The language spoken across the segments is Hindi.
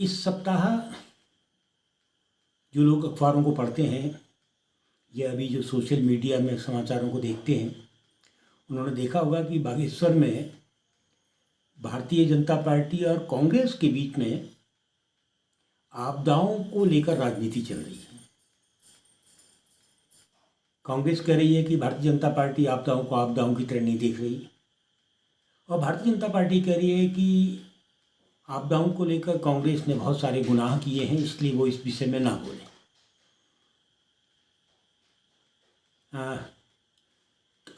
इस सप्ताह जो लोग अखबारों को पढ़ते हैं या अभी जो सोशल मीडिया में समाचारों को देखते हैं, उन्होंने देखा होगा कि बागेश्वर में भारतीय जनता पार्टी और कांग्रेस के बीच में आपदाओं को लेकर राजनीति चल रही है। कांग्रेस कह रही है कि भारतीय जनता पार्टी आपदाओं को आपदाओं की तरह नहीं देख रही, और भारतीय जनता पार्टी कह रही है कि आपदाओं को लेकर कांग्रेस ने बहुत सारे गुनाह किए हैं, इसलिए वो इस विषय में ना बोले।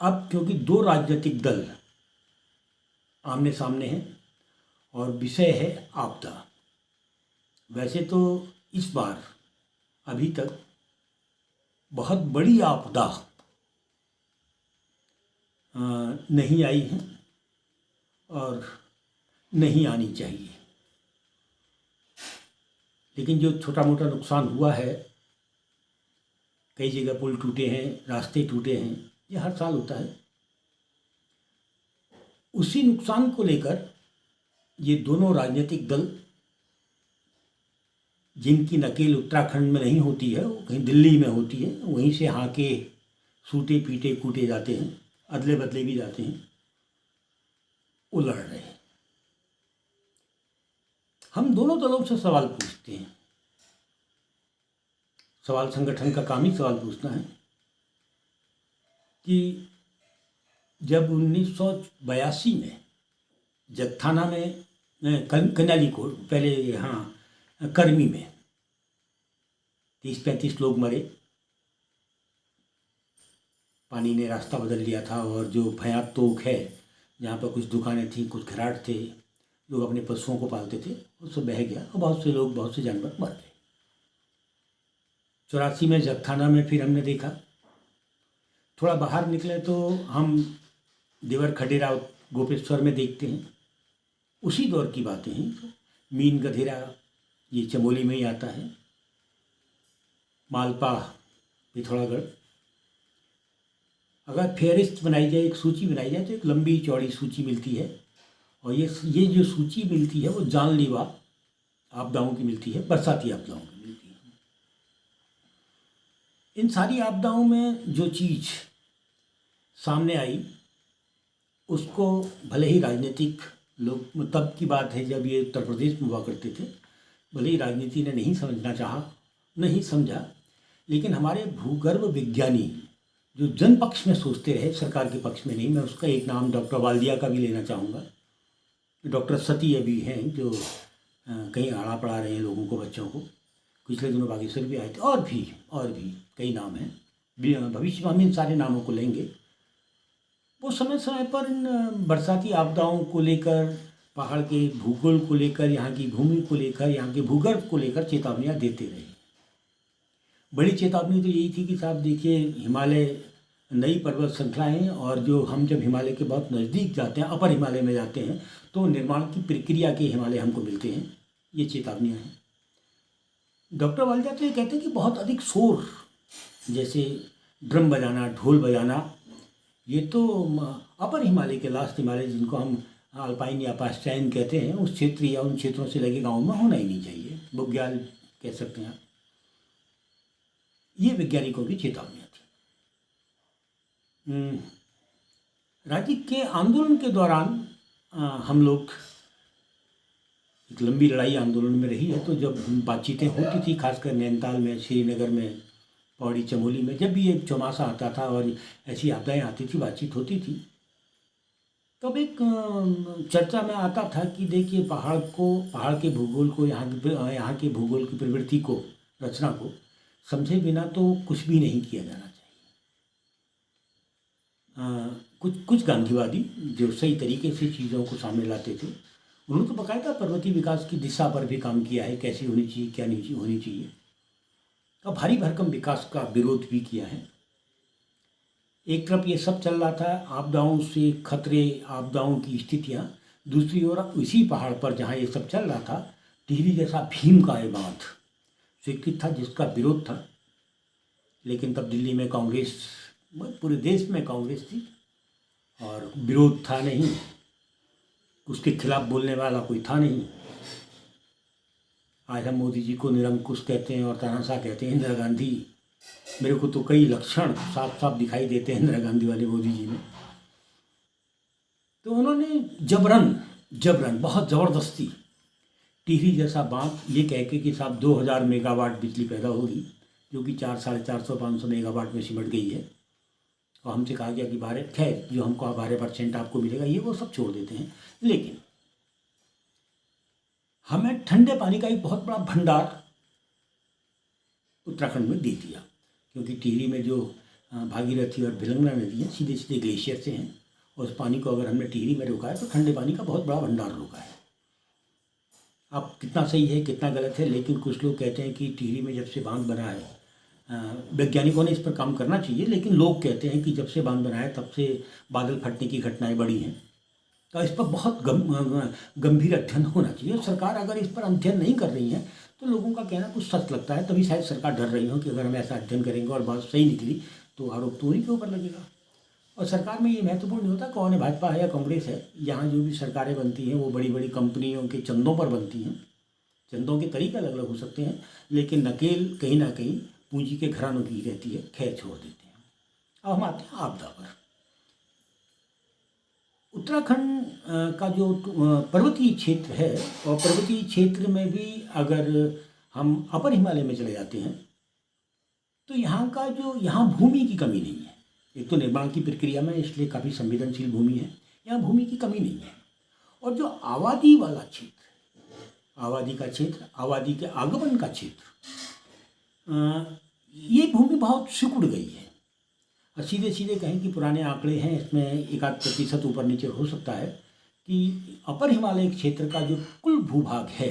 अब क्योंकि दो राजनीतिक दल आमने सामने हैं और विषय है आपदा। वैसे तो इस बार अभी तक बहुत बड़ी आपदा नहीं आई है और नहीं आनी चाहिए, लेकिन जो छोटा मोटा नुकसान हुआ है, कई जगह पुल टूटे हैं, रास्ते टूटे हैं, ये हर साल होता है। उसी नुकसान को लेकर ये दोनों राजनीतिक दल, जिनकी नकेल उत्तराखंड में नहीं होती है, वो कहीं दिल्ली में होती है, वहीं से हाके सूटे पीटे कूटे जाते हैं, अदले बदले भी जाते हैं, वो लड़ रहे हैं। हम दोनों दलों से सवाल पूछते हैं। सवाल संगठन का काम ही सवाल पूछना है कि जब 1982 में जगथाना में कन्याली को पहले यहाँ कर्मी में 30-35 लोग मरे, पानी ने रास्ता बदल लिया था, और जो भयात तोक है जहाँ पर कुछ दुकानें थीं, कुछ घराट थे, लोग अपने पशुओं को पालते थे, वो सब बह गया और बहुत से लोग, बहुत से जानवर मर गए। 84 में जगथाना में फिर हमने देखा, थोड़ा बाहर निकले तो हम देवर खडेरा गोपेश्वर में देखते हैं, उसी दौर की बातें हैं। मीन गधेरा ये चमोली में ही आता है, मालपा पिथौरागढ़। अगर फेहरिस्त बनाई जाए, एक सूची बनाई जाए, तो एक लंबी चौड़ी सूची मिलती है, और ये जो सूची मिलती है वो जानलेवा आपदाओं की मिलती है, बरसाती आपदाओं की मिलती है। इन सारी आपदाओं में जो चीज़ सामने आई, उसको भले ही राजनीतिक लोग, तब की बात है जब ये उत्तर प्रदेश में हुआ करते थे, भले ही राजनीति ने नहीं समझना चाहा, नहीं समझा, लेकिन हमारे भूगर्भ विज्ञानी जो जन पक्ष में सोचते रहे, सरकार के पक्ष में नहीं, मैं उसका एक नाम डॉक्टर वाल्दिया का भी लेना चाहूँगा। डॉक्टर सती अभी हैं जो कहीं आड़ा पढ़ा रहे हैं लोगों को, बच्चों को, पिछले दिनों बागेश्वर भी आए थे, और भी कई नाम हैं, भविष्य में हम इन सारे नामों को लेंगे। वो समय समय पर इन बरसाती आपदाओं को लेकर, पहाड़ के भूगोल को लेकर, यहाँ की भूमि को लेकर, यहाँ के भूगर्भ को लेकर चेतावनियाँ देते रहे। बड़ी चेतावनी तो यही थी कि साहब देखिए, हिमालय नई पर्वत श्रृंखलाएँ, और जो हम जब हिमालय के बहुत नज़दीक जाते हैं, अपर हिमालय में जाते हैं, तो निर्माण की प्रक्रिया के हिमालय हमको मिलते हैं। ये चेतावनियाँ हैं। डॉक्टर वाल्दिया तो ये कहते हैं कि बहुत अधिक शोर, जैसे ड्रम बजाना, ढोल बजाना, ये तो अपर हिमालय के, लास्ट हिमालय जिनको हम अल्पाइन या पाश्चाइन कहते हैं, उस क्षेत्र या उन क्षेत्रों से लगे गाँव में होना ही नहीं चाहिए, बुग्याल कह सकते हैं आप। ये वैज्ञानिकों की चेतावनियाँ थी। राज्य के आंदोलन के दौरान हम लोग एक लंबी लड़ाई आंदोलन में रही है, तो जब बातचीतें होती थी, खासकर नैनीताल में, श्रीनगर में, पौड़ी, चमोली में, जब भी ये चौमासा आता था और ऐसी आपदाएँ आती थी, बातचीत होती थी, तब एक चर्चा में आता था कि देखिए, पहाड़ के भूगोल को, यहाँ के भूगोल की प्रवृत्ति को, रचना को समझे बिना तो कुछ भी नहीं किया जाना चाहिए। कुछ गांधीवादी जो सही तरीके से चीज़ों को सामने लाते थे, उन्होंने तो बाकायदा पर्वतीय विकास की दिशा पर भी काम किया है, कैसी होनी चाहिए, क्या नहीं होनी चाहिए, और भारी भरकम विकास का विरोध भी किया है। एक तरफ ये सब चल रहा था, आपदाओं से खतरे, आपदाओं की स्थितियाँ, दूसरी ओर उसी पहाड़ पर जहाँ ये सब चल रहा था, टिहरी जैसा भीम का ये बांध स्वीकृत था, जिसका विरोध था। लेकिन तब दिल्ली में कांग्रेस, पूरे देश में कांग्रेस थी और विरोध था नहीं, उसके खिलाफ बोलने वाला कोई था नहीं। आज हम मोदी जी को निरंकुश कहते हैं और तानाशाह कहते हैं। इंदिरा गांधी, मेरे को तो कई लक्षण साफ साफ दिखाई देते हैं इंदिरा गांधी वाले मोदी जी में। तो उन्होंने जबरन बहुत ज़बरदस्ती टिहरी जैसा बांध ये कह के कि साहब 2000 मेगावाट बिजली पैदा होगी, जो कि 400-450 मेगावाट में सिमट गई है। और हमसे कहा गया कि 12, खैर जो हमको 12% आपको मिलेगा, ये वो सब छोड़ देते हैं। लेकिन हमें ठंडे पानी का एक बहुत बड़ा भंडार उत्तराखंड में दे दिया, क्योंकि टिहरी में जो भागीरथी और भिलंगना नदी है सीधे सीधे ग्लेशियर से हैं, और उस पानी को अगर हमने टिहरी में रोका है तो ठंडे पानी का बहुत बड़ा भंडार रोका है। अब कितना सही है कितना गलत है, लेकिन कुछ लोग कहते हैं कि टिहरी में जब से बांध बना है, वैज्ञानिकों ने इस पर काम करना चाहिए, लेकिन लोग कहते हैं कि जब से बांध बना है तब से बादल फटने की घटनाएं बढ़ी हैं। तो इस पर बहुत गंभीर अध्ययन होना चाहिए। सरकार अगर इस पर अध्ययन नहीं कर रही है तो लोगों का कहना कुछ सच लगता है, तभी शायद सरकार डर रही हो कि अगर हम ऐसा अध्ययन करेंगे और बात सही निकली तो आरोप तो उन्हीं के ऊपर लगेगा। और सरकार में ये महत्वपूर्ण नहीं होता कौन है, भाजपा है या कांग्रेस है। यहाँ जो भी सरकारें बनती हैं वो बड़ी बड़ी कंपनियों के चंदों पर बनती हैं। चंदों के तरीके अलग अलग हो सकते हैं, लेकिन नकेल कहीं ना कहीं पूंजी के घरानों की रहती है। खैर छोड़ देते हैं। अब हम आते हैं आपदा पर। उत्तराखंड का जो पर्वतीय क्षेत्र है, और पर्वतीय क्षेत्र में भी अगर हम अपर हिमालय में चले जाते हैं तो यहाँ भूमि की कमी नहीं है। एक तो निर्माण की प्रक्रिया में इसलिए काफ़ी संवेदनशील भूमि है, यहाँ भूमि की कमी नहीं है। और जो आबादी वाला क्षेत्र, आबादी के आगमन का क्षेत्र, ये भूमि बहुत सिकुड़ गई है। और सीधे सीधे कहें कि पुराने आंकड़े हैं, इसमें 1-8% ऊपर नीचे हो सकता है कि अपर हिमालय क्षेत्र का जो कुल भूभाग है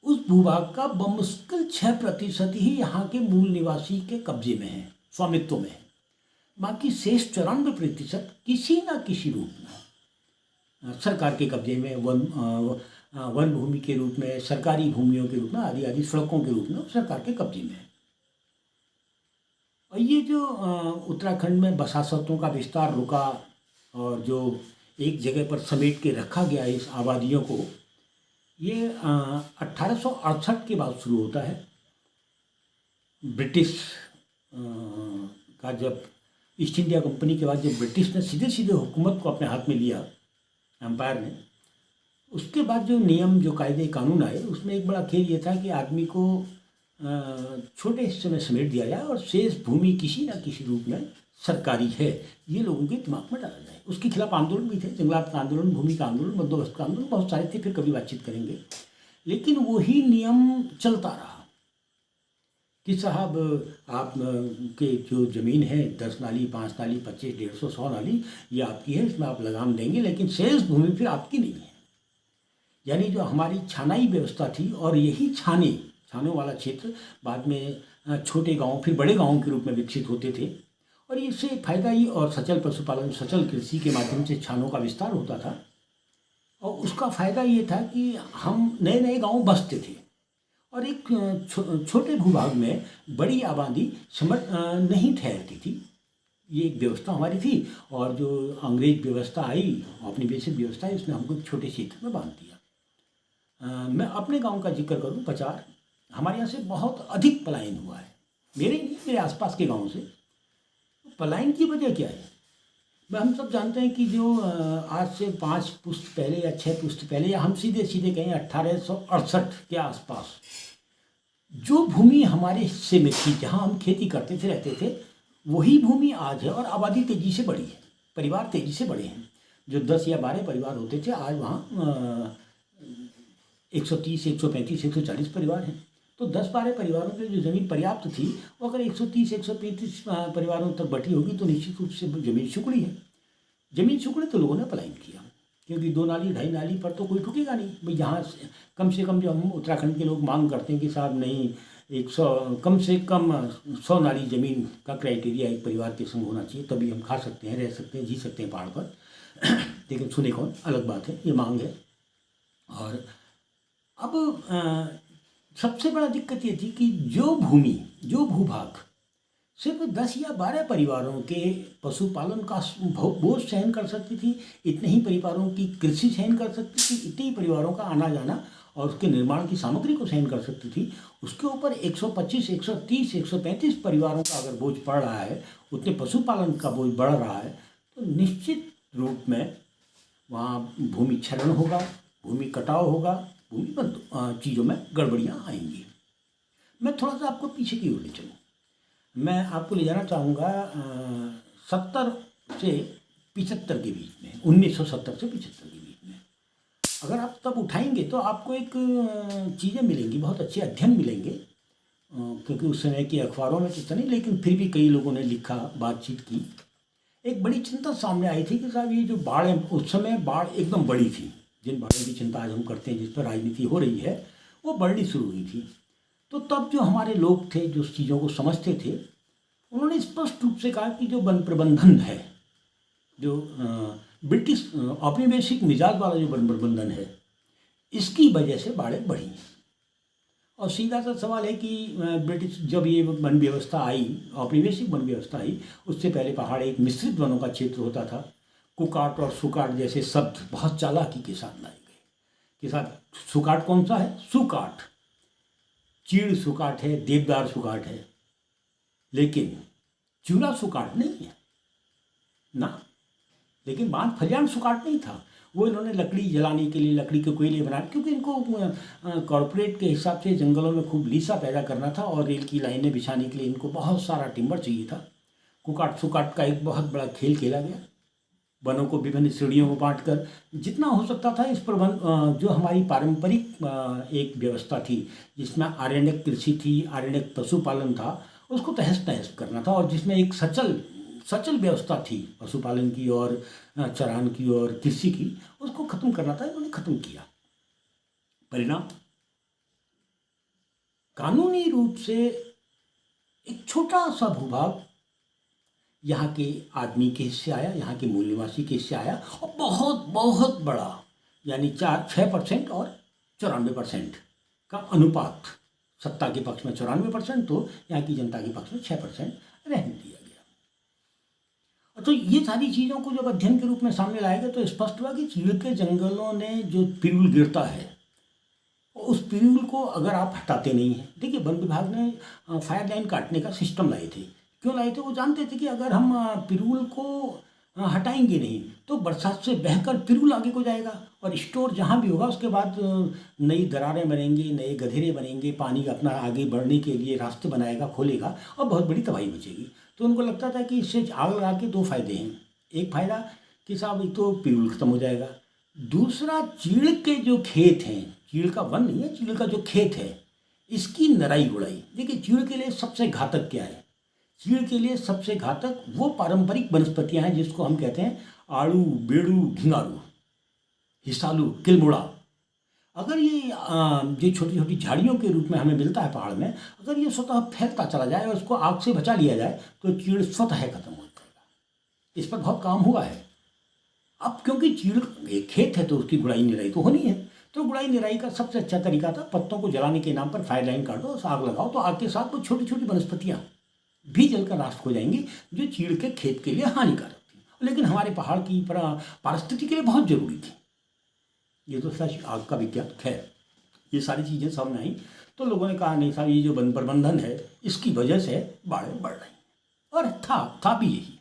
उस भूभाग का बमुश्किल 6% ही यहाँ के मूल निवासी के कब्जे में है, स्वामित्व में है। बाकी शेष 94% किसी न किसी रूप में सरकार के कब्जे में, वन भूमि के रूप में, सरकारी भूमियों के रूप में, आदि सड़कों के रूप में सरकार के कब्जे में है। और ये जो उत्तराखंड में बसासतों का विस्तार रुका और जो एक जगह पर समेट के रखा गया इस आबादियों को, ये 1868 के बाद शुरू होता है। ब्रिटिश का जब ईस्ट इंडिया कंपनी के बाद जब ब्रिटिश ने सीधे सीधे हुकूमत को अपने हाथ में लिया, एम्पायर ने, उसके बाद जो नियम, जो कायदे कानून आए, उसमें एक बड़ा खेल ये था कि आदमी को छोटे हिस्से में समेट दिया जाए और शेष भूमि किसी न किसी रूप में सरकारी है, ये लोगों के दिमाग में डाला जाए। उसके खिलाफ आंदोलन भी थे, जंगलात का आंदोलन, भूमि का आंदोलन, बंदोबस्त का आंदोलन, बहुत सारे थे, फिर कभी बातचीत करेंगे। लेकिन वही नियम चलता रहा कि साहब आप के जो ज़मीन है 10 नाली, 5 नाली, 25, 150, 100 नाली, ये आपकी है, इसमें आप लगाम देंगे, लेकिन शेष भूमि फिर आपकी नहीं है। यानी जो हमारी छानाई व्यवस्था थी, और यही छानों वाला क्षेत्र बाद में छोटे गांव फिर बड़े गांवों के रूप में विकसित होते थे। और इससे फायदा ही, और सचल पशुपालन, सचल कृषि के माध्यम से छानों का विस्तार होता था। और उसका फ़ायदा ये था कि हम नए नए गांव बसते थे, और एक छोटे भूभाग में बड़ी आबादी नहीं ठहरती थी। ये एक व्यवस्था हमारी थी। और जो अंग्रेज व्यवस्था आई, औपनिवेशिक व्यवस्था है, इसने हमको छोटे क्षेत्र में बांध दिया। मैं अपने गांव का जिक्र करूं, पचार, हमारे यहाँ से बहुत अधिक पलायन हुआ है, मेरे आसपास के गांव से। पलायन की वजह क्या है? हम सब जानते हैं कि जो आज से 5 पुश्त पहले या 6 पुश्त पहले, या हम सीधे सीधे कहें 1868 के आसपास, जो भूमि हमारे हिस्से में थी, जहाँ हम खेती करते थे, रहते थे, वही भूमि आज है। और आबादी तेज़ी से बढ़ी है, परिवार तेज़ी से बढ़े हैं। जो 10 या 12 परिवार होते थे, आज वहाँ 130, 135, 140 परिवार हैं। तो 10-12 परिवारों के जो ज़मीन पर्याप्त थी, वो अगर 130, 135 परिवारों तक बटी होगी तो निश्चित रूप से ज़मीन सिकुड़ी है। ज़मीन सिकुड़ी तो लोगों ने पलायन किया, क्योंकि 2 नाली 2.5 नाली पर तो कोई ठुकेगा नहीं भाई। यहाँ कम से कम जो हम उत्तराखंड के लोग मांग करते हैं कि साहब नहीं, 100 कम से कम 100 नाली ज़मीन का क्राइटेरिया एक परिवार के संग होना चाहिए, तभी हम खा सकते हैं, रह सकते हैं, जी सकते हैं पहाड़ पर। लेकिन सुने कौन, अलग बात है, ये मांग है। और अब सबसे बड़ा दिक्कत ये थी कि जो भूभाग सिर्फ 10 या 12 परिवारों के पशुपालन का बोझ सहन कर सकती थी, इतने ही परिवारों की कृषि सहन कर सकती थी, इतने ही परिवारों का आना जाना और उसके निर्माण की सामग्री को सहन कर सकती थी, उसके ऊपर 125, 130, 135 परिवारों का अगर बोझ पड़ रहा है, उतने पशुपालन का बोझ बढ़ रहा है, तो निश्चित रूप में वहाँ भूमि क्षरण होगा, भूमि कटाव होगा, भूमि बंद चीज़ों में गड़बड़ियाँ आएंगी। मैं थोड़ा सा आपको पीछे की ओर ले चलूँ। मैं आपको ले जाना चाहूँगा 70 से 75 के बीच में, 1970 से 75 के बीच में। अगर आप तब उठाएंगे तो आपको एक चीज़ें मिलेंगी, बहुत अच्छे अध्ययन मिलेंगे, क्योंकि उस समय की अखबारों में तो नहीं, लेकिन फिर भी कई लोगों ने लिखा, बातचीत की। एक बड़ी चिंता सामने आई थी कि साहब ये जो बाढ़ है, उस समय बाढ़ एकदम बड़ी थी। जिन बाढ़ों की चिंता आज हम करते हैं, जिस पर राजनीति हो रही है, वो बढ़नी शुरू हुई थी। तो तब जो हमारे लोग थे, जो चीज़ों को समझते थे, उन्होंने स्पष्ट रूप से कहा कि जो वन प्रबंधन है, जो ब्रिटिश औपनिवेशिक मिजाज वाला जो वन प्रबंधन है, इसकी वजह से बाढ़ें बढ़ी हैं। और सीधा सा सवाल है कि ब्रिटिश जब ये वन व्यवस्था आई, औपनिवेशिक वन व्यवस्था आई, उससे पहले पहाड़ एक मिश्रित वनों का क्षेत्र होता था। कुकाट और सुकाट जैसे शब्द बहुत चालाकी के साथ लाए गए। के साथ सुकाट कौन सा है? सुकाट, चीड़ सुकाट है, देवदार सुकाट है, लेकिन चूड़ा सुकाट नहीं है ना। लेकिन बांध फलियान सुकाट नहीं था। वो इन्होंने लकड़ी जलाने के लिए, लकड़ी के कोयले बनाने, क्योंकि इनको कॉरपोरेट के हिसाब से जंगलों में खूब लीसा पैदा करना था और रेल की लाइनें बिछाने के लिए इनको बहुत सारा टिम्बर चाहिए था। कुकाट सुकाट का एक बहुत बड़ा खेल खेला गया, वनों को विभिन्न श्रेणियों में बांट कर जितना हो सकता था इस प्रबंध, जो हमारी पारंपरिक एक व्यवस्था थी, जिसमें आरण्यक कृषि थी, आरण्यक पशुपालन था, उसको तहस नहस करना था। और जिसमें एक सचल व्यवस्था थी पशुपालन की और चरान की और कृषि की, उसको खत्म करना था। इन्होंने खत्म किया। परिणाम, कानूनी रूप से एक छोटा सा भूभाग यहाँ के आदमी के हिस्से आया, यहाँ के मूल निवासी के हिस्से आया, और बहुत बहुत बड़ा, यानी 6% और 94% का अनुपात, सत्ता के पक्ष में 94%, तो यहाँ की जनता के पक्ष में 6% रहने दिया गया। तो ये सारी चीज़ों को जब अध्ययन के रूप में सामने लाया गया, तो स्पष्ट हुआ कि चीड़ के जंगलों ने जो पिरूल गिरता है, उस पिरूल को अगर आप हटाते नहीं हैं, देखिए वन विभाग ने फायर लाइन काटने का सिस्टम लाए थे। क्यों लाए थे? वो जानते थे कि अगर हम पिरूल को हटाएंगे नहीं तो बरसात से बहकर पिरूल आगे को जाएगा और स्टोर जहाँ भी होगा उसके बाद नई दरारें बनेंगे, नए गधेरे बनेंगे, पानी अपना आगे बढ़ने के लिए रास्ते बनाएगा, खोलेगा, और बहुत बड़ी तबाही मचेगी। तो उनको लगता था कि इससे आग लगा के 2 फायदे हैं। एक फायदा कि साहब एक तो पिरूल खत्म हो जाएगा, दूसरा चीड़ के जो खेत हैं, चीड़ का वन नहीं है, चीड़ का जो खेत है, इसकी नराई गुड़ाई। देखिए चीड़ के लिए सबसे घातक क्या है? चीड़ के लिए सबसे घातक वो पारंपरिक वनस्पतियां हैं जिसको हम कहते हैं आड़ू, बेड़ू, घिंगारू, हिसालू, किलमुड़ा। अगर ये छोटी छोटी झाड़ियों के रूप में हमें मिलता है पहाड़ में, अगर ये स्वतः फैलता चला जाए और उसको आग से बचा लिया जाए तो चीड़ स्वतः खत्म हो जाएगा। इस पर बहुत काम हुआ है। अब क्योंकि चीड़ एक खेत है तो उसकी गुड़ाई निराई तो होनी है, तो गुड़ाई निराई का सबसे अच्छा तरीका था पत्तों को जलाने के नाम पर फायर लाइन काट दो, आग लगाओ, तो आग के साथ वो छोटी छोटी वनस्पतियाँ भी जलकर राष्ट्र हो जाएंगी जो चीड़ के खेत के लिए हानिकारक थी, लेकिन हमारे पहाड़ की पारिस्थिति के लिए बहुत जरूरी थी। ये तो सच आग का विज्ञान। खैर, ये सारी चीज़ें सामने आई तो लोगों ने कहा नहीं साहब, ये जो वन प्रबंधन है इसकी वजह से बाढ़ें बढ़ रही हैं, और था भी यही।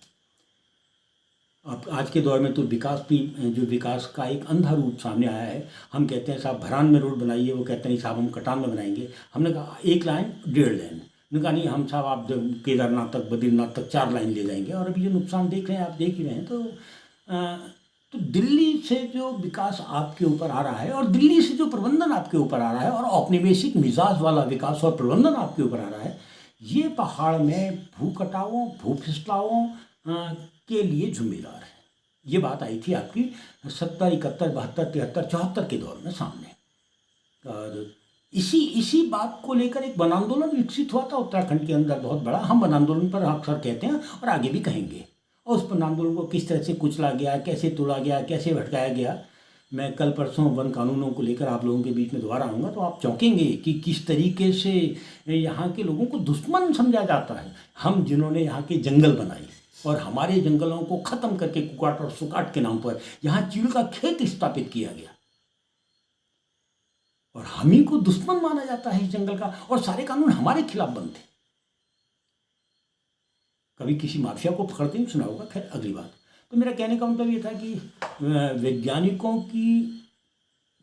अब आज के दौर में तो विकास भी, जो विकास का एक अंधा रूप सामने आया है। हम कहते हैं साहब भरान में रोड बनाइए, वो कहते हैं नहीं साहब हम कटान में बनाएंगे। हमने कहा 1 लाइन 1.5 लाइन, उन्होंने कहा नहीं हम साहब आप केदारनाथ तक, बद्रीनाथ तक 4 लाइन ले जाएंगे। और अभी जो नुकसान देख रहे हैं, आप देख ही रहे हैं। तो दिल्ली से जो विकास आपके ऊपर आ रहा है और दिल्ली से जो प्रबंधन आपके ऊपर आ रहा है और औपनिवेशिक मिजाज वाला विकास और प्रबंधन आपके ऊपर आ रहा है, ये पहाड़ में भू कटावों, भू फिसलावों के लिए जिम्मेदार है। ये बात आई थी आपकी 70, 71, 72, 73, 74 के दौर में सामने। और इसी बात को लेकर एक वन आंदोलन विकसित हुआ था उत्तराखंड के अंदर बहुत बड़ा। हम वन आंदोलन पर अक्सर कहते हैं और आगे भी कहेंगे। और उस वन आंदोलन को किस तरह से कुचला गया, कैसे तोड़ा गया, कैसे भटकाया गया, मैं कल परसों वन कानूनों को लेकर आप लोगों के बीच में दोबारा आऊँगा तो आप चौंकेंगे कि किस तरीके से यहाँ के लोगों को दुश्मन समझा जाता है। हम जिन्होंने यहाँ के जंगल बनाए और हमारे जंगलों को ख़त्म करके कुकाट और सुकाट के नाम पर यहाँ चीड़ का खेत स्थापित किया गया। और हम ही को दुश्मन माना जाता है इस जंगल का, और सारे कानून हमारे खिलाफ बनते। कभी किसी माफिया को पकड़ते नहीं सुना होगा, खैर अगली बात। तो मेरा कहने का मतलब ये था कि वैज्ञानिकों की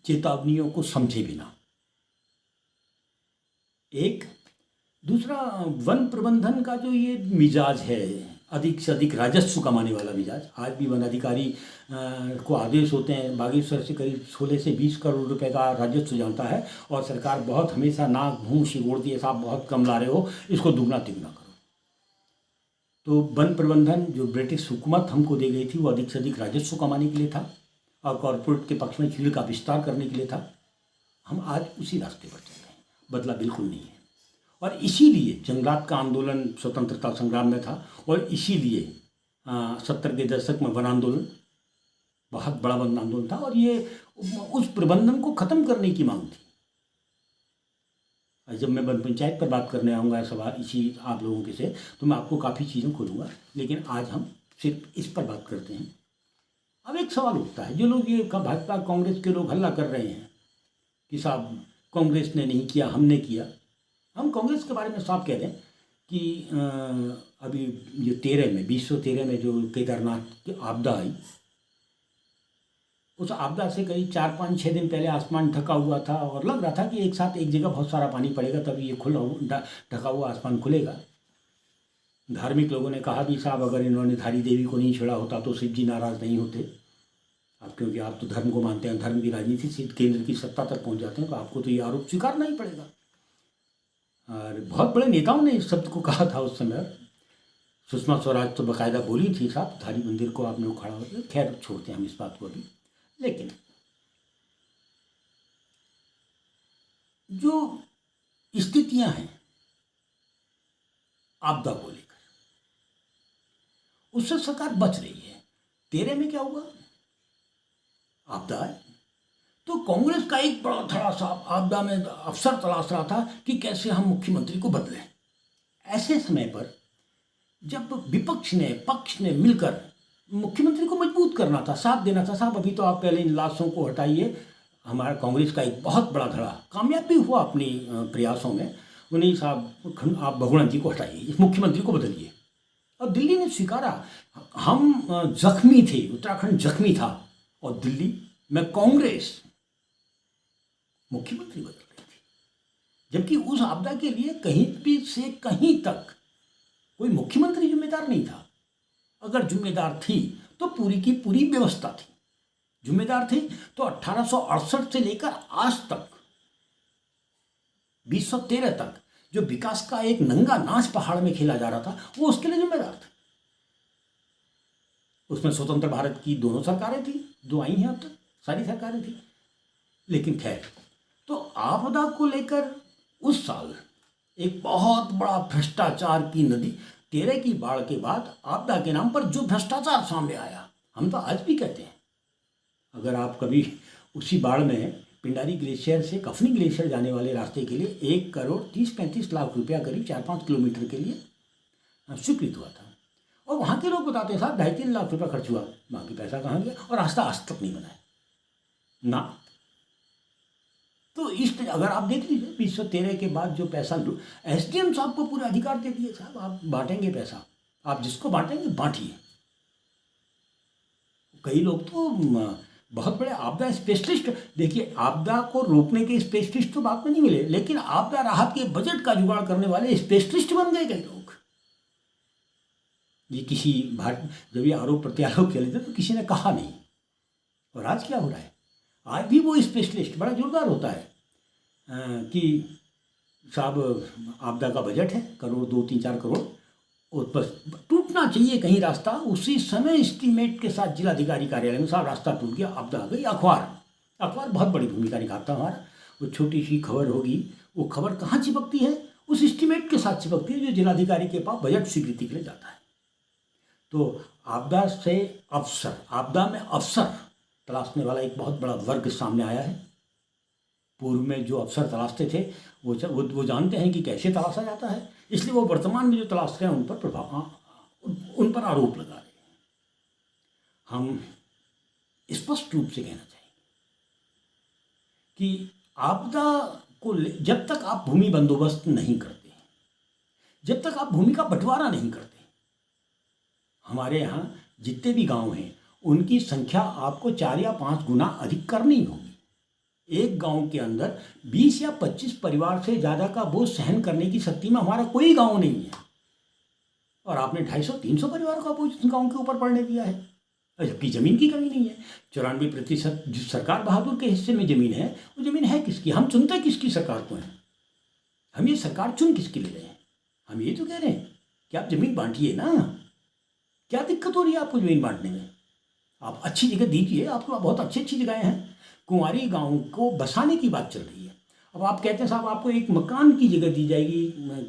चेतावनियों को समझे बिना, एक दूसरा वन प्रबंधन का जो ये मिजाज है, अधिक से अधिक राजस्व कमाने वाला मिजाज। आज भी वन अधिकारी को आदेश होते हैं, बागेश्वर से करीब 16 से 20 करोड़ रुपए का राजस्व जानता है, और सरकार बहुत हमेशा नाक मुँह सिकोड़ती है, साहब बहुत कम ला रहे हो, इसको दुगना तिगुना करो। तो वन प्रबंधन जो ब्रिटिश हुकूमत हमको दे गई थी वो अधिक से अधिक राजस्व कमाने के लिए था, और कॉरपोरेट के पक्ष में चीड़ का विस्तार करने के लिए था। हम आज उसी रास्ते पर चल रहे हैं, बदला बिल्कुल नहीं है। और इसीलिए जंगलात का आंदोलन स्वतंत्रता संग्राम में था, और इसीलिए 70 के दशक में वन आंदोलन बहुत बड़ा वन आंदोलन था, और ये उस प्रबंधन को ख़त्म करने की मांग थी। जब मैं वन पंचायत पर बात करने आऊँगा सवाल इसी आप लोगों के से, तो मैं आपको काफ़ी चीज़ें खोलूँगा, लेकिन आज हम सिर्फ इस पर बात करते हैं। अब एक सवाल उठता है, जो लोग ये भाजपा कांग्रेस के लोग हल्ला कर रहे हैं कि साहब कांग्रेस ने नहीं किया, हमने किया। हम कांग्रेस के बारे में साफ कह दें कि अभी जो 2013 में जो केदारनाथ की आपदा आई, उस आपदा से करीब 4-5-6 दिन पहले आसमान ढका हुआ था, और लग रहा था कि एक साथ एक जगह बहुत सारा पानी पड़ेगा तभी ये ढका हुआ आसमान खुलेगा। धार्मिक लोगों ने कहा भी साहब अगर इन्होंने धारी देवी को नहीं छेड़ा होता तो शिव जी नाराज़ नहीं होते। अब क्योंकि आप तो धर्म को मानते हैं, धर्म की राजनीति से केंद्र की सत्ता तक पहुंच जाते हैं, तो आपको तो ये आरोप स्वीकारना ही पड़ेगा। और बहुत बड़े नेताओं ने इस शब्द को कहा था उस समय। सुषमा स्वराज तो बाकायदा बोली थी साहब धारी मंदिर को आपने उखाड़ा हो। खैर छोड़ते हैं हम इस बात को अभी। लेकिन जो स्थितियां हैं आपदा को लेकर, उससे सरकार बच रही है। 13 में क्या हुआ, आपदा है, तो कांग्रेस का एक बड़ा धड़ा सा आपदा में अवसर तलाश रहा था कि कैसे हम मुख्यमंत्री को बदलें। ऐसे समय पर जब विपक्ष ने पक्ष ने मिलकर मुख्यमंत्री को मजबूत करना था, साथ देना था, साहब अभी तो आप पहले इन लाशों को हटाइए, हमारा कांग्रेस का एक बहुत बड़ा धड़ा कामयाब भी हुआ अपनी प्रयासों में। उन्हीं साहब आप भगवान जी को हटाइए, इस मुख्यमंत्री को बदलिए। और दिल्ली ने स्वीकारा। हम जख्मी थे, उत्तराखंड जख्मी था, और दिल्ली में कांग्रेस मुख्यमंत्री बदल रही थी, जबकि उस आपदा के लिए कहीं भी से कहीं तक कोई मुख्यमंत्री जिम्मेदार नहीं था। अगर जिम्मेदार थी तो पूरी की पूरी व्यवस्था थी जिम्मेदार थी। तो 1868 से लेकर आज तक 2013 तक जो विकास का एक नंगा नाच पहाड़ में खेला जा रहा था, वो उसके लिए जिम्मेदार थे। उसमें स्वतंत्र भारत की दोनों सरकारें थी, जो आई हैं अब तक, सारी सरकारें थी। लेकिन खैर, तो आपदा को लेकर उस साल एक बहुत बड़ा भ्रष्टाचार की नदी, 13 की बाढ़ के बाद आपदा के नाम पर जो भ्रष्टाचार सामने आया, हम तो आज भी कहते हैं। अगर आप कभी उसी बाढ़ में पिंडारी ग्लेशियर से कफनी ग्लेशियर जाने वाले रास्ते के लिए 1,30,35 लाख रुपया करीब 4-5 किलोमीटर के लिए स्वीकृत हुआ था, और वहाँ के लोग बताते हैं साहब 2.5-3 लाख रुपया खर्च हुआ, बाकी पैसा कहाँ गया, और रास्ता आज तक नहीं बनाया ना। तो इस अगर आप देख लीजिए 2013 के बाद जो पैसा SDM साहब को पूरे अधिकार दे दिए, साहब आप बांटेंगे पैसा, आप जिसको बांटेंगे बांटिए। कई लोग तो बहुत बड़े आपदा स्पेशलिस्ट, देखिए आपदा को रोकने के स्पेशलिस्ट तो बात में नहीं मिले, लेकिन आपदा राहत के बजट का जुगाड़ करने वाले स्पेशलिस्ट बन गए कई लोग। ये किसी जब ये आरोप प्रत्यारोप किया लेते तो किसी ने कहा नहीं, और आज क्या हो रहा है, आज भी वो स्पेशलिस्ट बड़ा जोरदार होता है कि साहब आपदा का बजट है करोड़ 2-3-4 करोड़, और बस टूटना चाहिए कहीं रास्ता, उसी समय एस्टीमेट के साथ जिलाधिकारी कार्यालय में साहब रास्ता टूट गया, आपदा आ गई। अखबार बहुत बड़ी भूमिका निभाता है हमारा। वो छोटी सी खबर होगी, वो खबर कहाँ चिपकती है, उस एस्टीमेट के साथ चिपकती है जो जिलाधिकारी के पास बजट स्वीकृति के लिए जाता है। तो आपदा से अवसर, आपदा में अवसर तलाशने वाला एक बहुत बड़ा वर्ग सामने आया है। पूर्व में जो अवसर तलाशते थे वो जानते हैं कि कैसे तलाशा जाता है, इसलिए वो वर्तमान में जो तलाश रहे हैं उन पर आरोप लगा रहे हैं। हम स्पष्ट रूप से कहना चाहेंगे कि आपदा जब तक आप भूमि बंदोबस्त नहीं करते, जब तक आप भूमि का बंटवारा नहीं करते, हमारे यहाँ जितने भी गांव हैं उनकी संख्या आपको 4 या 5 गुना अधिक करनी होगी। एक गांव के अंदर 20 या 25 परिवार से ज़्यादा का बोझ सहन करने की शक्ति में हमारा कोई गांव नहीं है, और आपने 250-300 परिवारों का बोझ गांव के ऊपर पड़ने दिया है, जबकि ज़मीन की कमी नहीं है। 94% जो सरकार बहादुर के हिस्से में ज़मीन है, वो ज़मीन है किसकी? हम चुनते किसकी सरकार को हैं? हम ये सरकार चुन किसकी ले रहे हैं? हम ये तो कह रहे हैं कि आप ज़मीन बांटिए ना। क्या दिक्कत हो रही है आपको ज़मीन बांटने में? आप अच्छी जगह दीजिए, आपके पास बहुत अच्छी अच्छी जगहें हैं। कुंवारी गांव को बसाने की बात चल रही है। अब आप कहते हैं साहब आपको एक मकान की जगह दी जाएगी,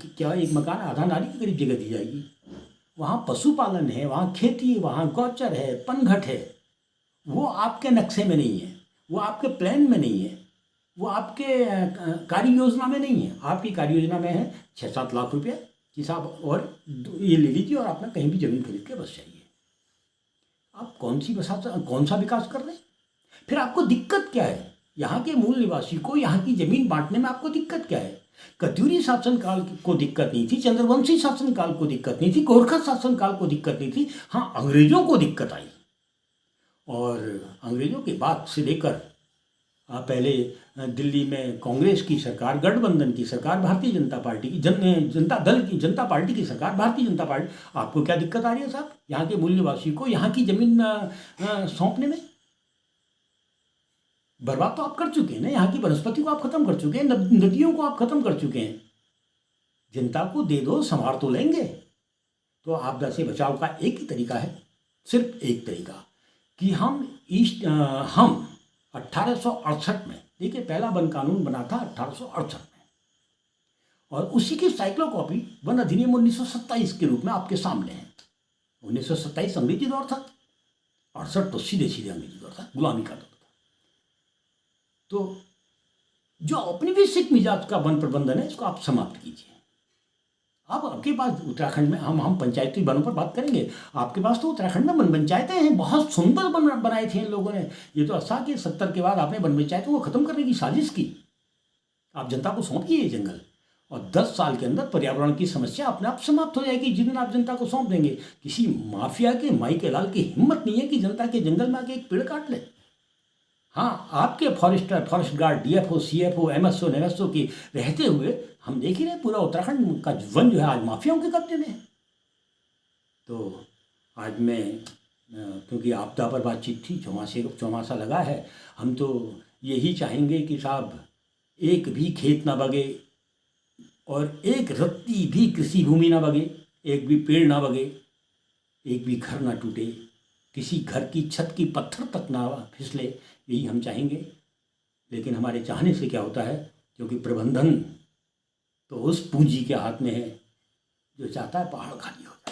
क्या एक मकान आधा नाली के करीब जगह दी जाएगी? वहाँ पशुपालन है, वहाँ खेती है, वहाँ गौचर है, पनघट है। वो आपके नक्शे में नहीं है, वो आपके प्लान में नहीं है, वो आपके कार्य योजना में नहीं है। आपकी कार्य योजना में है 6-7 लाख रुपये कि साहब और ये ले लीजिए और अपना कहीं भी ज़मीन खरीद के बस जाइए। आप कौन सा विकास कर रहे हैं? फिर आपको दिक्कत क्या है? यहाँ के मूल निवासी को यहाँ की ज़मीन बांटने में आपको दिक्कत क्या है? कत्यूरी शासनकाल को दिक्कत नहीं थी, चंद्रवंशी शासनकाल को दिक्कत नहीं थी, गोरखा शासनकाल को दिक्कत नहीं थी। हाँ, अंग्रेजों को दिक्कत आई, और अंग्रेजों के बाद से लेकर पहले दिल्ली में कांग्रेस की सरकार, गठबंधन की सरकार, भारतीय जनता पार्टी की जनता पार्टी की सरकार, भारतीय जनता पार्टी। आपको क्या दिक्कत आ रही है साहब यहाँ के मूल निवासी को यहाँ की ज़मीन सौंपने में? बर्बाद तो आप कर चुके हैं ना, यहाँ की वनस्पति को आप खत्म कर चुके हैं, नदियों को आप खत्म कर चुके हैं। जनता को दे दो, संभाल तो लेंगे। तो आपदा से बचाव का एक ही तरीका है, सिर्फ एक तरीका, कि हम 1868 में, देखिए पहला वन कानून बना था 1868 में, और उसी की साइक्लोकॉपी वन अधिनियम 1927 के रूप में आपके सामने है। 1927 अंग्रेजी दौर था, 68 तो सीधे सीधे अंग्रेजी दौर था, गुलामी का दौर था। तो जो औपनिवेशिक मिजाज का वन प्रबंधन है, इसको आप समाप्त कीजिए। अब आपके पास उत्तराखंड में हम पंचायती वनों पर बात करेंगे। आपके पास तो उत्तराखंड में वन पंचायतें हैं, बहुत सुंदर वन बनाए थे इन लोगों ने। ये तो अच्छा कि 70 के बाद आपने वन पंचायतों को खत्म करने की साजिश की। आप जनता को सौंपिए ये जंगल, और 10 साल के अंदर पर्यावरण की समस्या अपने आप समाप्त हो जाएगी, जिस दिन आप जनता को सौंप देंगे। किसी माफिया के माई के लाल की हिम्मत नहीं है कि जनता के जंगल में आके एक पेड़ काट ले। हाँ, आपके forest guard, DFO, CFO, MSO, NMSO की रहते हुए हम देख ही रहे पूरा उत्तराखंड का वन जो है आज माफियाओं के कब्जे में है। तो आज मैं क्योंकि आपदा पर बातचीत थी, चौमासा लगा है, हम तो यही चाहेंगे कि साहब एक भी खेत ना बगे, और एक रत्ती भी कृषि भूमि ना बगे, एक भी पेड़ ना बगे, एक भी घर ना टूटे, किसी घर की छत की पत्थर तक ना फिसले, यही हम चाहेंगे। लेकिन हमारे चाहने से क्या होता है, क्योंकि प्रबंधन तो उस पूंजी के हाथ में है जो चाहता है पहाड़ खाली हो जाए।